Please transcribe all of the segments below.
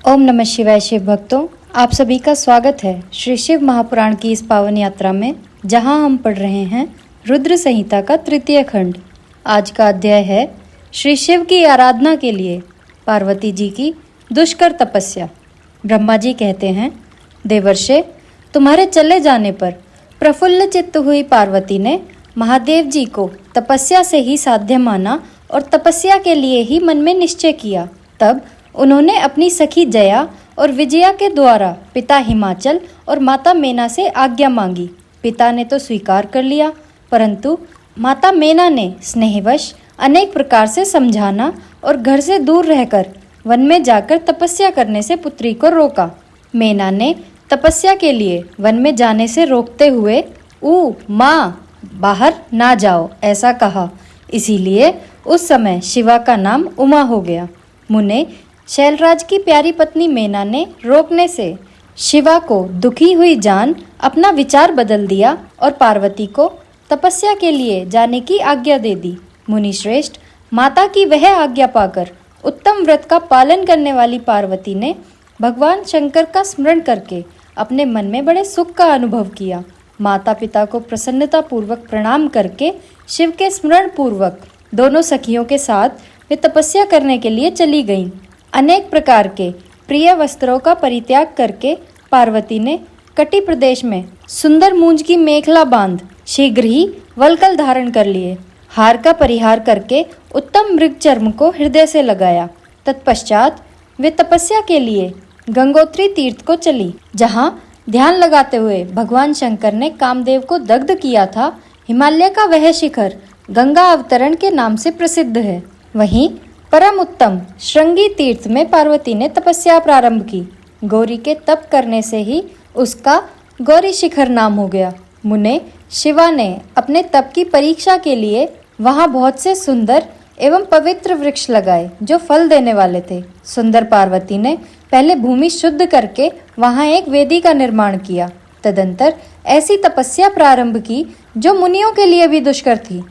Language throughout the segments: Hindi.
ओम नमः शिवाय। शिव भक्तों, आप सभी का स्वागत है श्री शिव महापुराण की इस पावन यात्रा में, जहां हम पढ़ रहे हैं रुद्र संहिता का तृतीय खंड। आज का अध्याय है श्री शिव की आराधना के लिए पार्वती जी की दुष्कर तपस्या। ब्रह्मा जी कहते हैं, देवर्षे, तुम्हारे चले जाने पर प्रफुल्ल चित्त हुई पार्वती ने महादेव जी को तपस्या से ही साध्य माना और तपस्या के लिए ही मन में निश्चय किया। तब उन्होंने अपनी सखी जया और विजया के द्वारा पिता हिमाचल और माता मेना से आज्ञा मांगी। पिता ने तो स्वीकार कर लिया, परंतु माता मेना ने स्नेहवश अनेक प्रकार से समझाना और घर से दूर रहकर वन में जाकर तपस्या करने से पुत्री को रोका। मेना ने तपस्या के लिए वन में जाने से रोकते हुए माँ, बाहर ना जाओ, ऐसा कहा। इसीलिए उस समय शिवा का नाम उमा हो गया। मुने शैलराज की प्यारी पत्नी मेना ने रोकने से शिवा को दुखी हुई जान अपना विचार बदल दिया और पार्वती को तपस्या के लिए जाने की आज्ञा दे दी। मुनि श्रेष्ठ, माता की वह आज्ञा पाकर उत्तम व्रत का पालन करने वाली पार्वती ने भगवान शंकर का स्मरण करके अपने मन में बड़े सुख का अनुभव किया। माता पिता को प्रसन्नता पूर्वक प्रणाम करके शिव के स्मरण पूर्वक दोनों सखियों के साथ वे तपस्या करने के लिए चली गईं। अनेक प्रकार के प्रिय वस्त्रों का परित्याग करके पार्वती ने कटी प्रदेश में सुंदर मूंज की मेखला बांध शीघ्र ही वल्कल धारण कर लिए। हार का परिहार करके उत्तम मृग चर्म को हृदय से लगाया। तत्पश्चात वे तपस्या के लिए गंगोत्री तीर्थ को चली, जहाँ ध्यान लगाते हुए भगवान शंकर ने कामदेव को दग्ध किया था। हिमालय का वह शिखर गंगा अवतरण के नाम से प्रसिद्ध है। वहीं परम उत्तम श्रृंगी तीर्थ में पार्वती ने तपस्या प्रारंभ की। गौरी के तप करने से ही उसका गौरी शिखर नाम हो गया। मुने शिवा ने अपने तप की परीक्षा के लिए वहां बहुत से सुंदर एवं पवित्र वृक्ष लगाए जो फल देने वाले थे। सुंदर पार्वती ने पहले भूमि शुद्ध करके वहां एक वेदी का निर्माण किया। तदंतर ऐसी तपस्या प्रारंभ की जो मुनियों के लिए भी दुष्कर थी।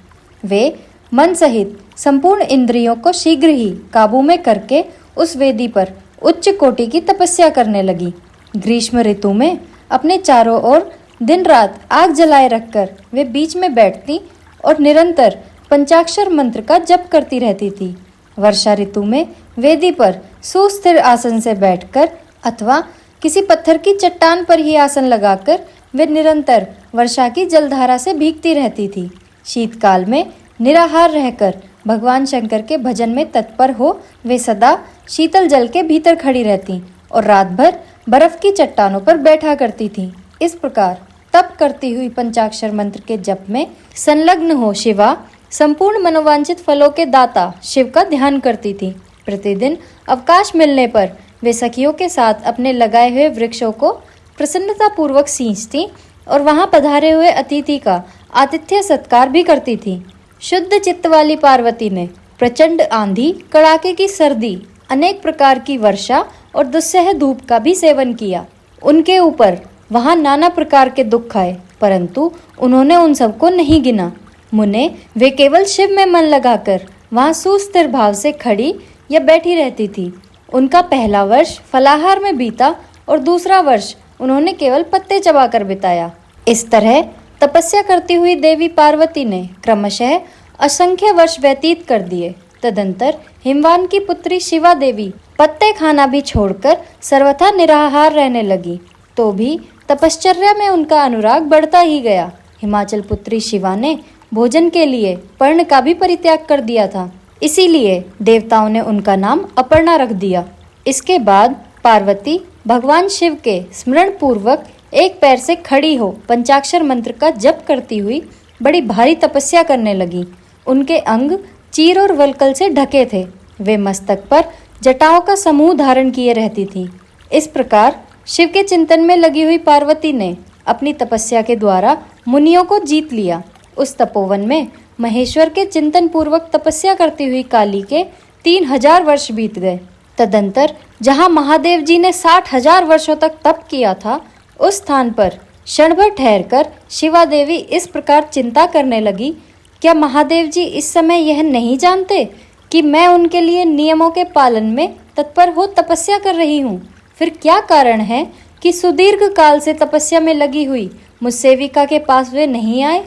वे मन सहित संपूर्ण इंद्रियों को शीघ्र ही काबू में करके उस वेदी पर उच्च कोटि की तपस्या करने लगी। ग्रीष्म ऋतु में अपने चारों ओर दिन रात आग जलाए रखकर वे बीच में बैठती और निरंतर पंचाक्षर मंत्र का जप करती रहती थी। वर्षा ऋतु में वेदी पर सुस्थिर आसन से बैठकर अथवा किसी पत्थर की चट्टान पर ही आसन लगाकर वे निरंतर वर्षा की जलधारा से भीगती रहती थी। शीतकाल में निराहार रहकर भगवान शंकर के भजन में तत्पर हो वे सदा शीतल जल के भीतर खड़ी रहती और रात भर बर्फ की चट्टानों पर बैठा करती थी। इस प्रकार तप करती हुई पंचाक्षर मंत्र के जप में संलग्न हो शिवा संपूर्ण मनोवांछित फलों के दाता शिव का ध्यान करती थी। प्रतिदिन अवकाश मिलने पर वे सखियों के साथ अपने लगाए हुए वृक्षों को प्रसन्नता पूर्वक सींचती और वहां पधारे हुए अतिथि का आतिथ्य सत्कार भी करती थी। शुद्ध चित्त वाली पार्वती ने प्रचंड आंधी, कड़ाके की सर्दी, अनेक प्रकार की वर्षा और दुस्सह धूप का भी सेवन किया। उनके ऊपर वहां नाना प्रकार के दुख आए, परंतु उन्होंने उन सबको नहीं गिना। मुने वे केवल शिव में मन लगाकर वहां सुस्थिर भाव से खड़ी या बैठी रहती थी। उनका पहला वर्ष फलाहार में बीता और दूसरा वर्ष उन्होंने केवल पत्ते चबाकर बिताया। इस तरह तपस्या करती हुई देवी पार्वती ने क्रमशः असंख्य वर्ष व्यतीत कर दिए। तदंतर हिमवान की पुत्री शिवा देवी पत्ते खाना भी छोड़कर सर्वथा निराहार रहने लगी, तो भी तपश्चर्या में उनका अनुराग बढ़ता ही गया। हिमाचल पुत्री शिवा ने भोजन के लिए पर्ण का भी परित्याग कर दिया था, इसीलिए देवताओं ने उनका नाम अपर्णा रख दिया। इसके बाद पार्वती भगवान शिव के स्मरण पूर्वक एक पैर से खड़ी हो पंचाक्षर मंत्र का जप करती हुई बड़ी भारी तपस्या करने लगी। उनके अंग चीर और वल्कल से ढके थे। वे मस्तक पर जटाओं का समूह धारण किए रहती थीं। इस प्रकार शिव के चिंतन में लगी हुई पार्वती ने अपनी तपस्या के द्वारा मुनियों को जीत लिया। उस तपोवन में महेश्वर के चिंतन पूर्वक तपस्या करती हुई काली के 3000 वर्ष बीत गए। तदंतर जहाँ महादेव जी ने 60,000 वर्षों तक तप किया था, उस स्थान पर क्षण भर ठहरकर शिवा देवी इस प्रकार चिंता करने लगी, क्या महादेव जी इस समय यह नहीं जानते कि मैं उनके लिए नियमों के पालन में तत्पर हो तपस्या कर रही हूँ। फिर क्या कारण है कि सुदीर्घ काल से तपस्या में लगी हुई मुझ सेविका के पास वे नहीं आए?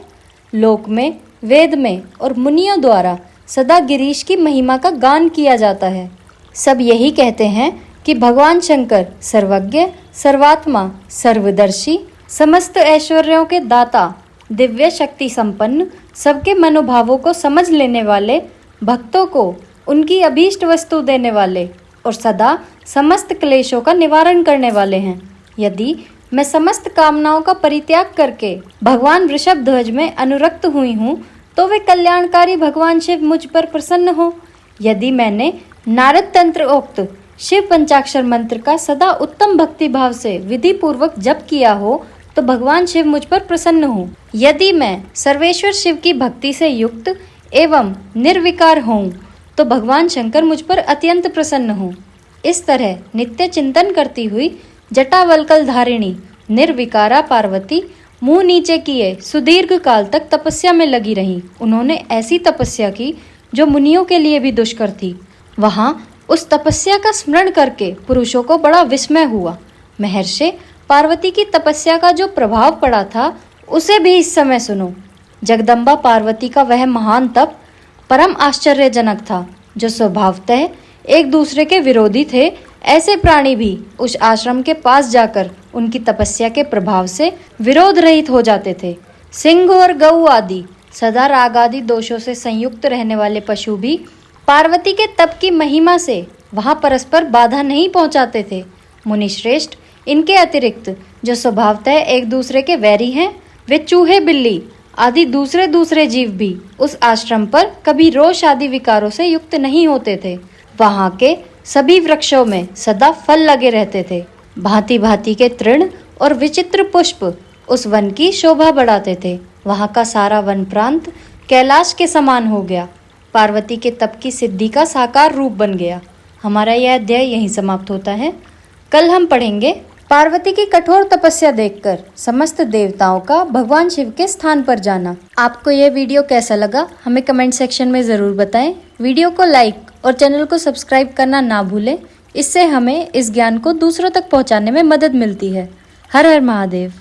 लोक में, वेद में और मुनियों द्वारा सदा गिरीश की महिमा का गान किया जाता है। सब यही कहते हैं कि भगवान शंकर सर्वज्ञ, सर्वात्मा, सर्वदर्शी, समस्त ऐश्वर्यों के दाता, दिव्य शक्ति संपन्न, सबके मनोभावों को समझ लेने वाले, भक्तों को उनकी अभीष्ट वस्तु देने वाले और सदा समस्त क्लेशों का निवारण करने वाले हैं। यदि मैं समस्त कामनाओं का परित्याग करके भगवान वृषभध्वज में अनुरक्त हुई हूँ, तो वे कल्याणकारी भगवान शिव मुझ पर प्रसन्न हो। यदि मैंने नारद तंत्र उक्त शिव पंचाक्षर मंत्र का सदा उत्तम भक्ति भाव से विधि पूर्वक जप किया हो, तो भगवान शिव मुझ पर प्रसन्न हो। यदि मैं सर्वेश्वर शिव की भक्ति से युक्त एवं निर्विकार हूँ, तो भगवान शंकर मुझ पर अत्यंत प्रसन्न हो। इस तरह नित्य चिंतन करती हुई जटावल्कल धारिणी निर्विकारा पार्वती मुंह नीचे किए सुदीर्घ काल तक तपस्या में लगी रहीं। उन्होंने ऐसी तपस्या की जो मुनियों के लिए भी दुष्कर थी। वहां उस तपस्या का स्मरण करके पुरुषों को बड़ा विस्मय हुआ। महर्षि, पार्वती की तपस्या का जो प्रभाव पड़ा था, उसे भी इस समय सुनो। जगदम्बा पार्वती का वह महान तप परम आश्चर्यजनक था। जो स्वभावतः एक दूसरे के विरोधी थे, ऐसे प्राणी भी उस आश्रम के पास जाकर उनकी तपस्या के प्रभाव से विरोध रहित हो जाते थे। सिंह और गऊ आदि सदा राग आदि दोषों से संयुक्त रहने वाले पशु भी पार्वती के तप की महिमा से वहां परस्पर बाधा नहीं पहुंचाते थे। मुनिश्रेष्ठ, इनके अतिरिक्त जो स्वभावतः एक दूसरे के वैरी हैं, वे चूहे, बिल्ली आदि दूसरे जीव भी उस आश्रम पर कभी रोष आदि विकारों से युक्त नहीं होते थे। वहां के सभी वृक्षों में सदा फल लगे रहते थे। भांति भांति के तृण और विचित्र पुष्प उस वन की शोभा बढ़ाते थे। वहां का सारा वन प्रांत कैलाश के समान हो गया। पार्वती के तप की सिद्धि का साकार रूप बन गया। हमारा यह अध्याय यहीं समाप्त होता है। कल हम पढ़ेंगे पार्वती की कठोर तपस्या देखकर समस्त देवताओं का भगवान शिव के स्थान पर जाना। आपको यह वीडियो कैसा लगा हमें कमेंट सेक्शन में ज़रूर बताएं। वीडियो को लाइक और चैनल को सब्सक्राइब करना ना भूलें। इससे हमें इस ज्ञान को दूसरों तक पहुंचाने में मदद मिलती है। हर हर महादेव।